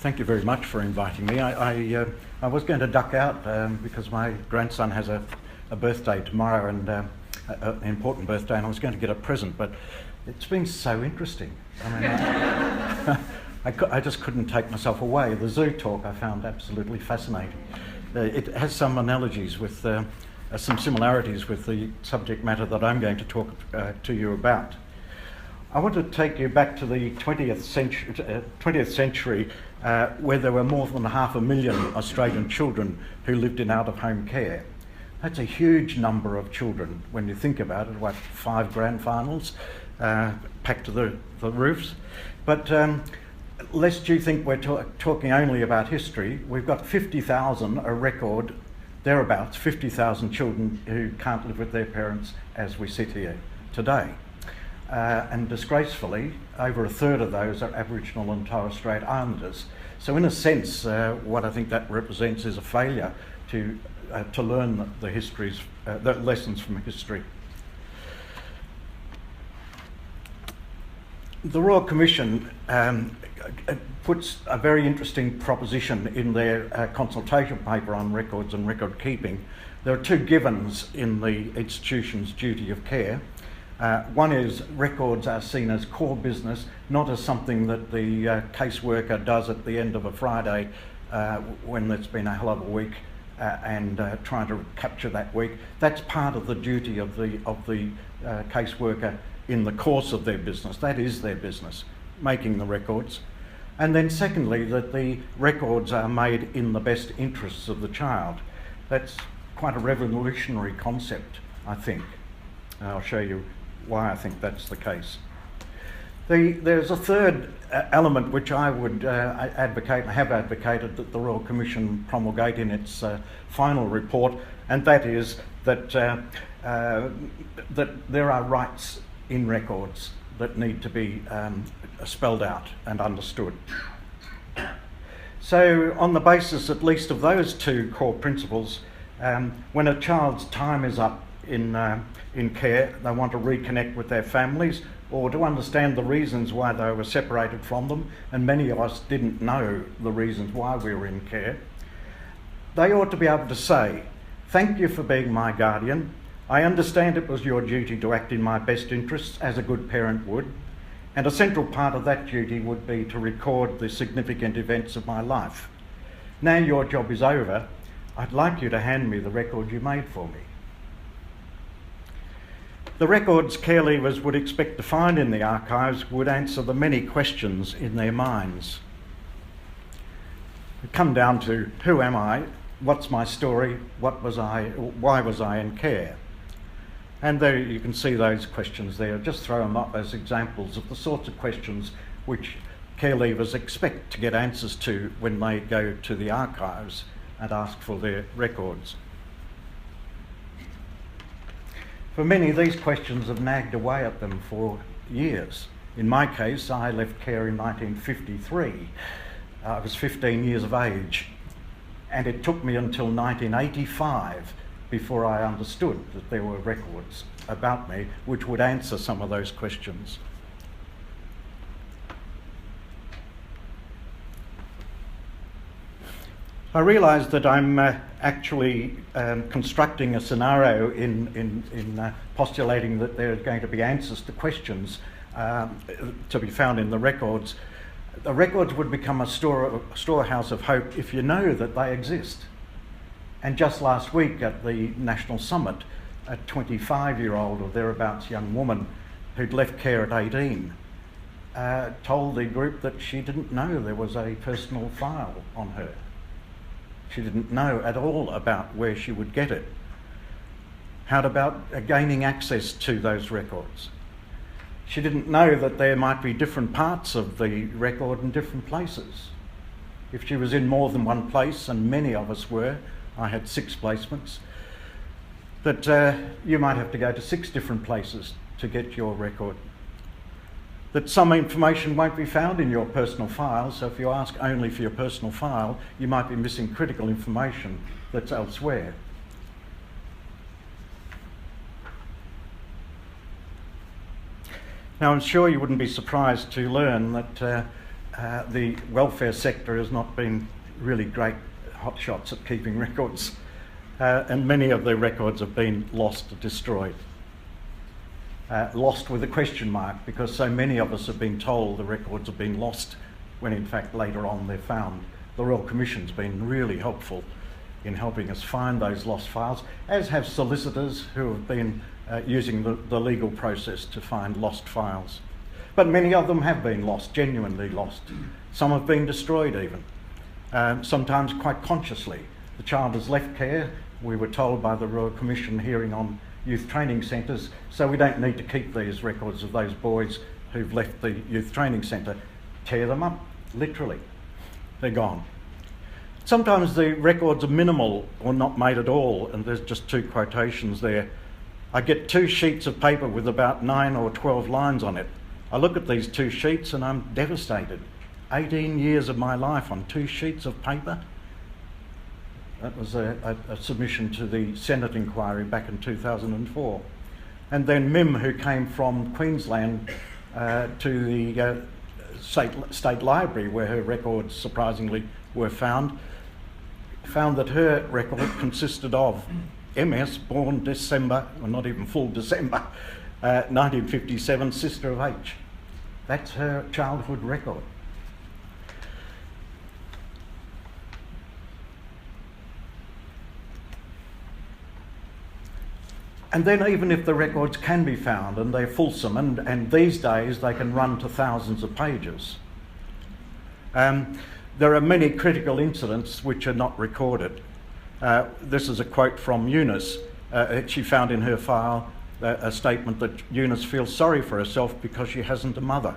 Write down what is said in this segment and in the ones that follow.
Thank you very much for inviting me. I was going to duck out because my grandson has a birthday tomorrow, and an important birthday, and I was going to get a present, but it's been so interesting. I mean, I just couldn't take myself away. The zoo talk I found absolutely fascinating. It has some analogies with, some similarities with the subject matter that I'm going to talk to you about. I want to take you back to the 20th century where there were more than 500,000 Australian children who lived in out-of-home care. That's a huge number of children when you think about it, what, 5 grand finals packed to the roofs. But lest you think we're talking only about history, we've got 50,000, a record, thereabouts, 50,000 children who can't live with their parents as we sit here today. And disgracefully, over a third of those are Aboriginal and Torres Strait Islanders. So in a sense, what I think that represents is a failure to learn the lessons from history. The Royal Commission puts a very interesting proposition in their consultation paper on records and record keeping. There are 2 givens in the institution's duty of care. One is records are seen as core business, not as something that the caseworker does at the end of a Friday when there's been a hell of a week and trying to capture that week. That's part of the duty of the caseworker in the course of their business. That is their business, making the records. And then secondly, that the records are made in the best interests of the child. That's quite a revolutionary concept, I think. And I'll show you why I think that's the case. There's a third element which I would advocate and have advocated that the Royal Commission promulgate in its final report, and that is that that there are rights in records that need to be spelled out and understood. So on the basis at least of those 2 core principles, when a child's time is up in care, they want to reconnect with their families or to understand the reasons why they were separated from them, and many of us didn't know the reasons why we were in care, they ought to be able to say, "Thank you for being my guardian. I understand it was your duty to act in my best interests as a good parent would, and a central part of that duty would be to record the significant events of my life. Now your job is over. I'd like you to hand me the record you made for me." The records care leavers would expect to find in the archives would answer the many questions in their minds. It come down to, who am I? What's my story? Why was I in care? And there you can see those questions there. Just throw them up as examples of the sorts of questions which care leavers expect to get answers to when they go to the archives and ask for their records. For many, these questions have nagged away at them for years. In my case, I left care in 1953. I was 15 years of age, and it took me until 1985 before I understood that there were records about me which would answer some of those questions. I realise that I'm actually constructing a scenario in postulating that there are going to be answers to questions to be found in the records. The records would become a storehouse of hope if you know that they exist. And just last week at the National Summit, a 25-year-old or thereabouts young woman who'd left care at 18 told the group that she didn't know there was a personal file on her. She didn't know at all about where she would get it. How about gaining access to those records? She didn't know that there might be different parts of the record in different places. If she was in more than one place, and many of us were, I had 6 placements, that you might have to go to 6 different places to get your record. That some information won't be found in your personal file, so if you ask only for your personal file, you might be missing critical information that's elsewhere. Now, I'm sure you wouldn't be surprised to learn that the welfare sector has not been really great hotshots at keeping records, and many of the records have been lost or destroyed. Lost with a question mark, because so many of us have been told the records have been lost when in fact later on they're found. The Royal Commission's been really helpful in helping us find those lost files, as have solicitors who have been using the legal process to find lost files. But many of them have been lost, genuinely lost. Some have been destroyed even, sometimes quite consciously. The child has left care, we were told by the Royal Commission hearing on youth training centres, so we don't need to keep these records of those boys who've left the youth training centre. Tear them up, literally. They're gone. Sometimes the records are minimal or not made at all, and there's just 2 quotations there. I get 2 sheets of paper with about 9 or 12 lines on it. I look at these 2 sheets and I'm devastated. 18 years of my life on 2 sheets of paper. That was a submission to the Senate inquiry back in 2004. And then Mim, who came from Queensland to the State Library, where her records surprisingly were found that her record consisted of MS, born December, or not even full December, 1957, sister of H. That's her childhood record. And then even if the records can be found and they're fulsome, and these days they can run to thousands of pages, there are many critical incidents which are not recorded. This is a quote from Eunice. She found in her file a statement that Eunice feels sorry for herself because she hasn't a mother.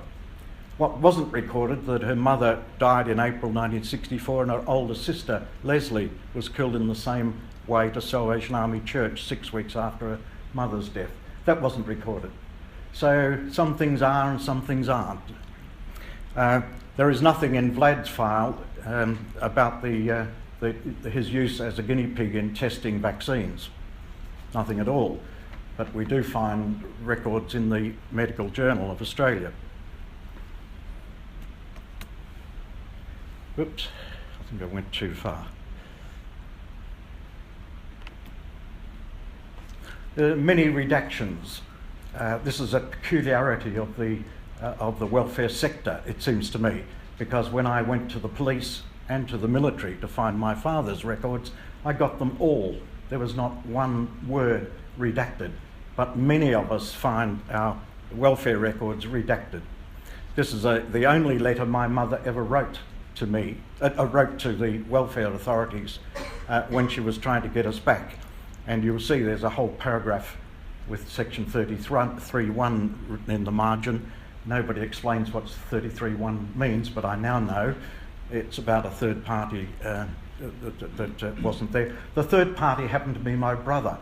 What wasn't recorded, that her mother died in April 1964 and her older sister, Leslie, was killed in the same way to Salvation Army Church 6 weeks after her mother's death. That wasn't recorded. So some things are and some things aren't. There is nothing in Vlad's file about his use as a guinea pig in testing vaccines. Nothing at all. But we do find records in the Medical Journal of Australia. Oops, I think I went too far. There are many redactions. This is a peculiarity of the welfare sector, it seems to me, because when I went to the police and to the military to find my father's records, I got them all. There was not one word redacted, but many of us find our welfare records redacted. This is the only letter my mother ever wrote to me, wrote to the welfare authorities when she was trying to get us back. And you'll see there's a whole paragraph with section 33.1 written in the margin. Nobody explains what 33.1 means, but I now know it's about a third party that wasn't there. The third party happened to be my brother.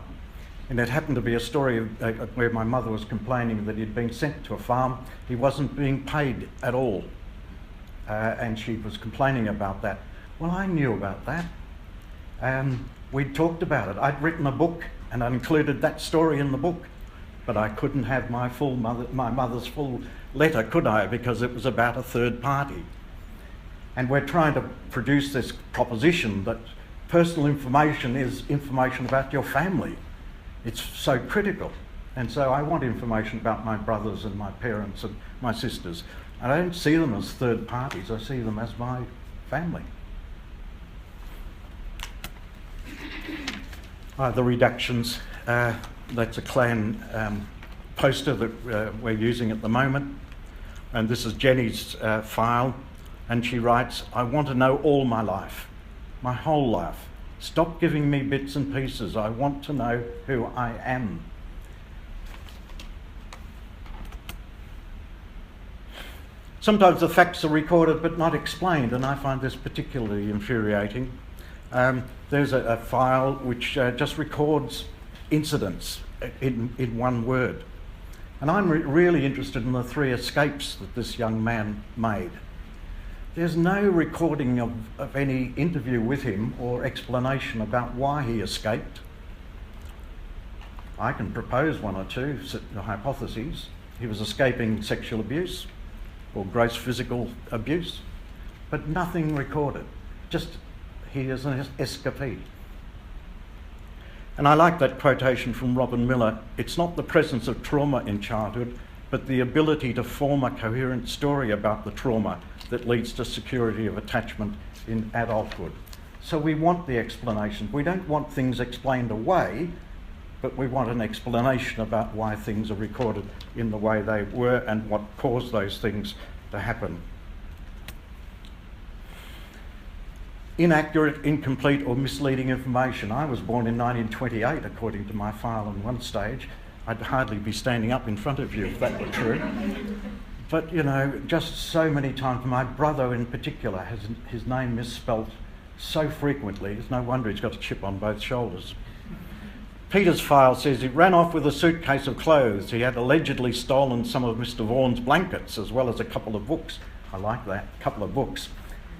And it happened to be a story where my mother was complaining that he'd been sent to a farm. He wasn't being paid at all. And she was complaining about that. Well, I knew about that. We'd talked about it. I'd written a book and I included that story in the book. But I couldn't have my mother's full letter, could I? Because it was about a third party. And we're trying to produce this proposition that personal information is information about your family. It's so critical. And so I want information about my brothers and my parents and my sisters. And I don't see them as third parties, I see them as my family. The reductions, that's a Clan poster that we're using at the moment. And this is Jenny's file. And she writes, I want to know all my life, my whole life. Stop giving me bits and pieces. I want to know who I am. Sometimes the facts are recorded but not explained, and I find this particularly infuriating. There's a file which just records incidents in one word. And I'm really interested in the 3 escapes that this young man made. There's no recording of any interview with him or explanation about why he escaped. I can propose 1 or 2 hypotheses. He was escaping sexual abuse or gross physical abuse. but nothing recorded. Just he is an escapee. And I like that quotation from Robin Miller: "It's not the presence of trauma in childhood, but the ability to form a coherent story about the trauma that leads to security of attachment in adulthood." So we want the explanation. We don't want things explained away, but we want an explanation about why things are recorded in the way they were and what caused those things to happen. Inaccurate, incomplete or misleading information. I was born in 1928, according to my file on one stage. I'd hardly be standing up in front of you if that were true. But, you know, just so many times, my brother in particular has his name misspelt so frequently, it's no wonder he's got a chip on both shoulders. Peter's file says he ran off with a suitcase of clothes. He had allegedly stolen some of Mr. Vaughan's blankets as well as a couple of books. I like that, a couple of books.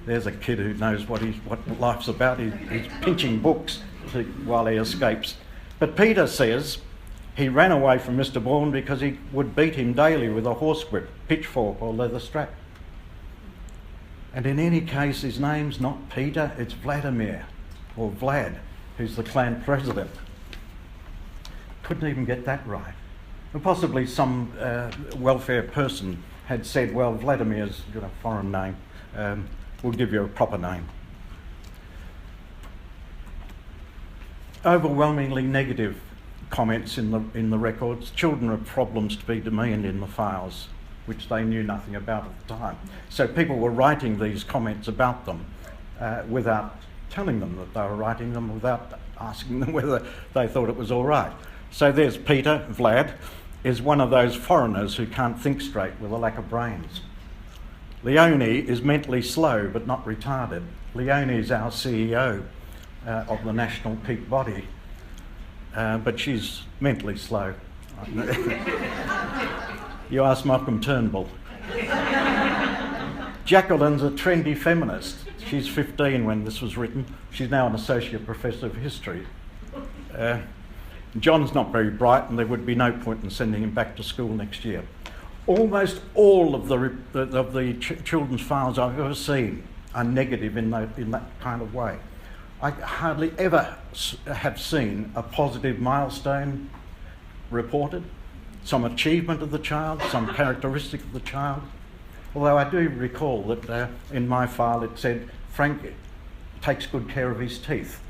There's a kid who knows what life's about. He's pinching books while he escapes. But Peter says he ran away from Mr. Vaughan because he would beat him daily with a horsewhip, pitchfork or leather strap. And in any case, his name's not Peter, it's Vladimir, or Vlad, who's the clan president. Couldn't even get that right. And possibly some welfare person had said, well, Vladimir's got a foreign name, we'll give you a proper name. Overwhelmingly negative comments in the records. Children are problems to be demeaned in the files, which they knew nothing about at the time. So people were writing these comments about them without telling them that they were writing them, without asking them whether they thought it was all right. So there's Peter, Vlad, is one of those foreigners who can't think straight with a lack of brains. Leonie is mentally slow but not retarded. Leonie is our CEO of the national peak body, but she's mentally slow. You ask Malcolm Turnbull. Jacqueline's a trendy feminist. She's 15 when this was written. She's now an associate professor of history. John's not very bright, and there would be no point in sending him back to school next year. Almost all of the children's files I've ever seen are negative in that kind of way. I hardly ever have seen a positive milestone reported, some achievement of the child, some characteristic of the child. Although I do recall that in my file it said, Frank takes good care of his teeth.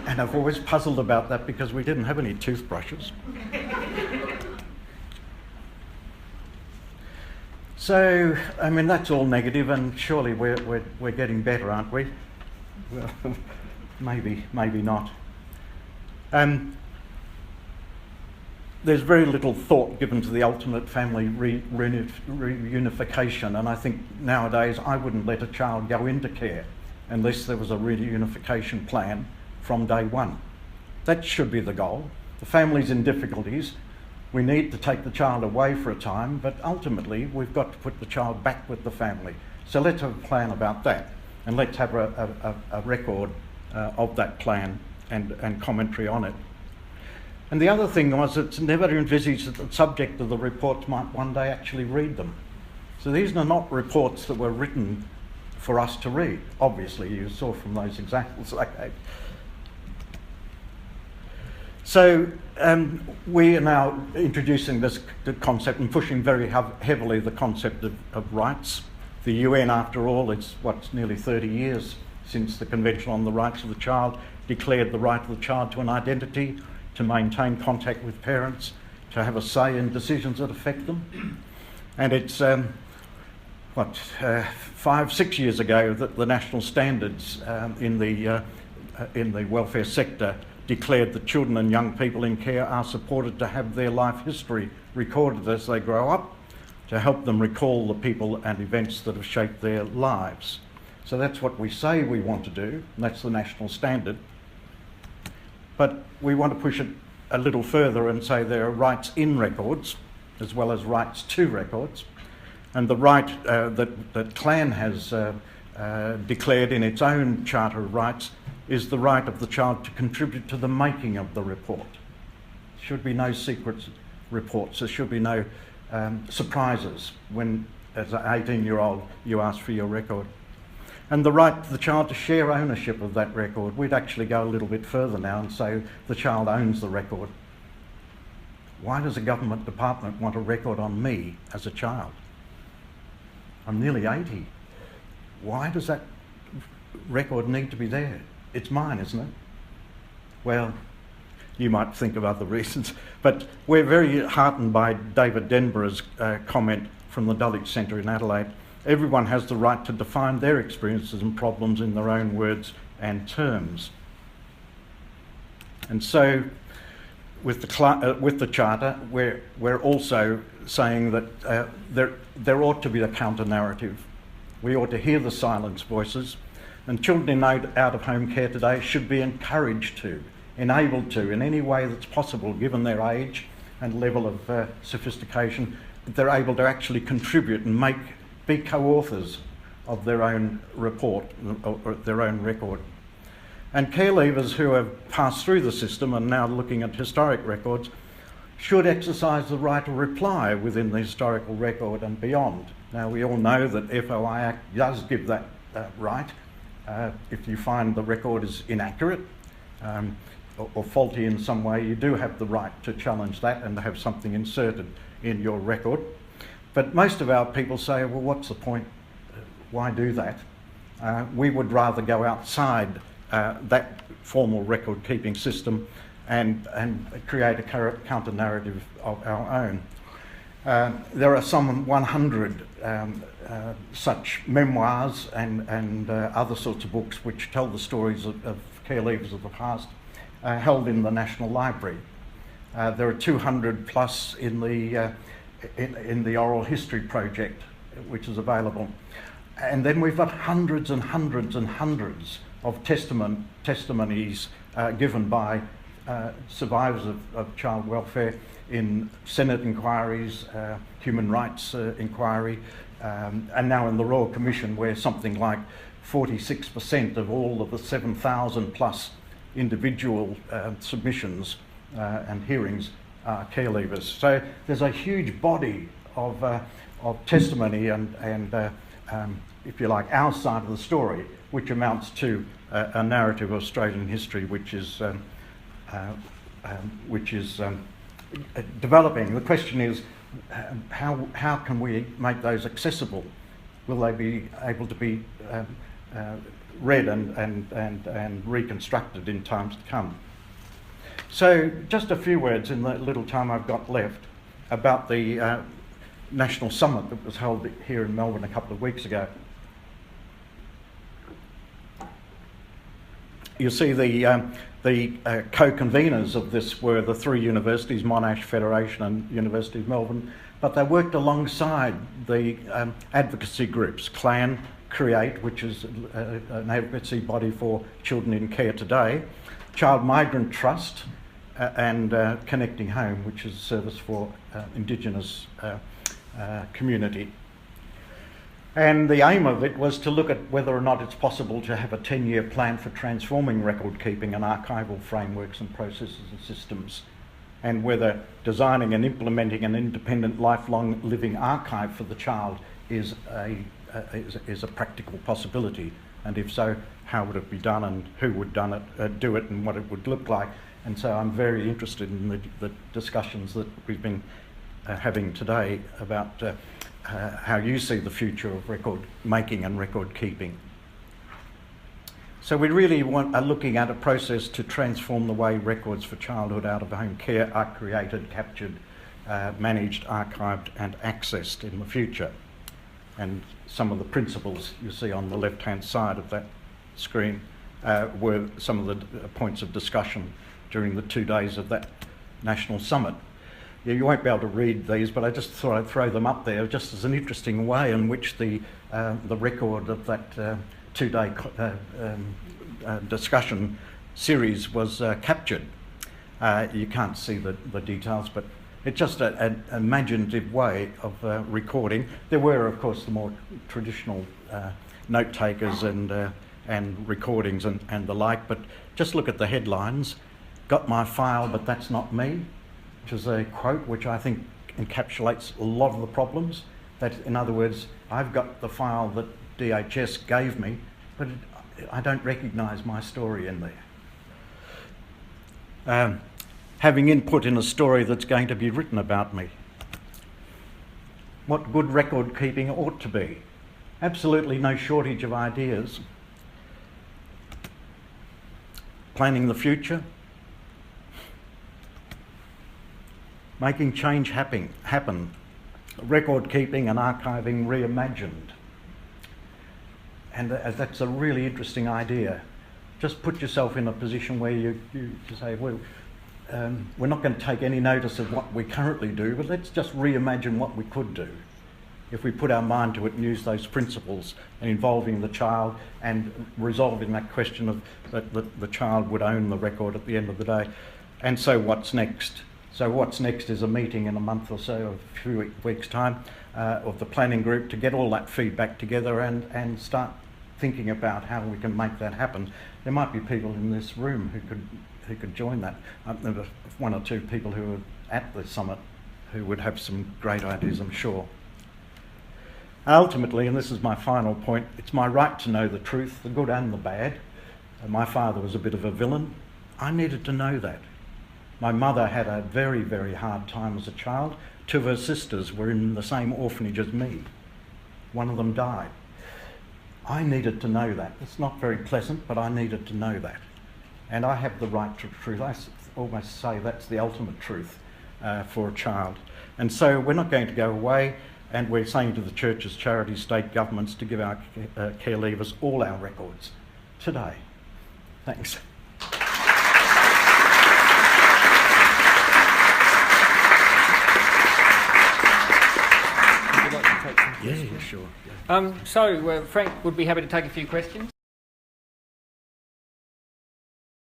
And I've always puzzled about that because we didn't have any toothbrushes. So, I mean, that's all negative, and surely we're getting better, aren't we? Well, maybe not. There's very little thought given to the ultimate family reunification, and I think nowadays I wouldn't let a child go into care unless there was a reunification plan from day one. That should be the goal. The family's in difficulties. We need to take the child away for a time, but ultimately we've got to put the child back with the family. So let's have a plan about that, and let's have a record of that plan and commentary on it. And the other thing was, it's never envisaged that the subject of the reports might one day actually read them. So these are not reports that were written for us to read. Obviously, you saw from those examples I gave. So we are now introducing this concept and pushing very heavily the concept of rights. The UN, after all, it's nearly 30 years since the Convention on the Rights of the Child declared the right of the child to an identity, to maintain contact with parents, to have a say in decisions that affect them. And it's 5-6 years ago that the national standards in the welfare sector declared that children and young people in care are supported to have their life history recorded as they grow up, to help them recall the people and events that have shaped their lives. So that's what we say we want to do, and that's the national standard. But we want to push it a little further and say there are rights in records as well as rights to records. And the right that Clan has declared in its own Charter of Rights is the right of the child to contribute to the making of the report. There should be no secret reports. There should be no surprises when as an 18-year-old, you ask for your record. And the right of the child to share ownership of that record. We'd actually go a little bit further now and say the child owns the record. Why does a government department want a record on me as a child? I'm nearly 80. Why does that record need to be there? It's mine, isn't it? Well, you might think of other reasons, but we're very heartened by David Denborough's comment from the Dulwich Centre in Adelaide. Everyone has the right to define their experiences and problems in their own words and terms. And so, with the Charter, we're also saying that there ought to be a counter-narrative. We ought to hear the silenced voices, and children in out-of-home care today should be encouraged to, enabled to, in any way that's possible, given their age and level of sophistication, that they're able to actually contribute and be co-authors of their own report or their own record. And care leavers who have passed through the system and now looking at historic records should exercise the right to reply within the historical record and beyond. Now, we all know that FOI Act does give that right. If you find the record is inaccurate or faulty in some way, you do have the right to challenge that and to have something inserted in your record. But most of our people say, well, what's the point? Why do that? We would rather go outside that formal record-keeping system and create a counter-narrative of our own. There are some 100 such memoirs and other sorts of books which tell the stories of care leavers of the past, held in the National Library. There are 200 plus in the Oral History Project, which is available. And then we've got hundreds and hundreds and hundreds of testimonies given by survivors of child welfare in Senate inquiries, human rights inquiry, and now in the Royal Commission, where something like 46% of all of the 7,000 plus individual submissions and hearings are care leavers. So there's a huge body of testimony and if you like, our side of the story, which amounts to a narrative of Australian history which is developing. The question is, how can we make those accessible? Will they be able to be read and reconstructed in times to come? So just a few words in the little time I've got left about the National Summit that was held here in Melbourne a couple of weeks ago. You see the co-conveners of this were the three universities, Monash, Federation and University of Melbourne, but they worked alongside the advocacy groups, CLAN, CREATE, which is an advocacy body for children in care today, Child Migrant Trust, and Connecting Home, which is a service for Indigenous community. And the aim of it was to look at whether or not it's possible to have a 10-year plan for transforming record keeping and archival frameworks and processes and systems, and whether designing and implementing an independent lifelong living archive for the child is a practical possibility, and if so, how would it be done and who would do it and what it would look like. And so I'm very interested in the discussions that we've been having today about how you see the future of record making and record keeping. So we really are looking at a process to transform the way records for childhood out-of-home care are created, captured, managed, archived and accessed in the future. And some of the principles you see on the left-hand side of that screen were some of the points of discussion during the 2 days of that National Summit. You won't be able to read these, but I just thought I'd throw them up there just as an interesting way in which the record of that two-day discussion series was captured. You can't see the details, but it's just an imaginative way of recording. There were, of course, the more traditional note takers and recordings and the like, but just look at the headlines. Got my file, but that's not me, which is a quote which I think encapsulates a lot of the problems. That, in other words, I've got the file that DHS gave me, but I don't recognise my story in there. Having input in a story that's going to be written about me. What good record keeping ought to be. Absolutely no shortage of ideas. Planning the future. Making change happen. Record keeping and archiving reimagined. And that's a really interesting idea. Just put yourself in a position where you say, well, we're not going to take any notice of what we currently do, but let's just reimagine what we could do if we put our mind to it and use those principles and involving the child and resolving that question of that the child would own the record at the end of the day. And so what's next? So what's next is a meeting in a month or so, a few weeks' time, of the planning group to get all that feedback together and start thinking about how we can make that happen. There might be people in this room who could join that. There were one or two people who were at the summit who would have some great ideas, I'm sure. Ultimately, and this is my final point, it's my right to know the truth, the good and the bad. My father was a bit of a villain. I needed to know that. My mother had a very, very hard time as a child. Two of her sisters were in the same orphanage as me. One of them died. I needed to know that. It's not very pleasant, but I needed to know that. And I have the right to truth. I almost say that's the ultimate truth for a child. And so we're not going to go away, and we're saying to the churches, charities, state governments to give our care leavers all our records today. Thanks. Would you like to take some questions? Yeah, sure. So Frank would be happy to take a few questions.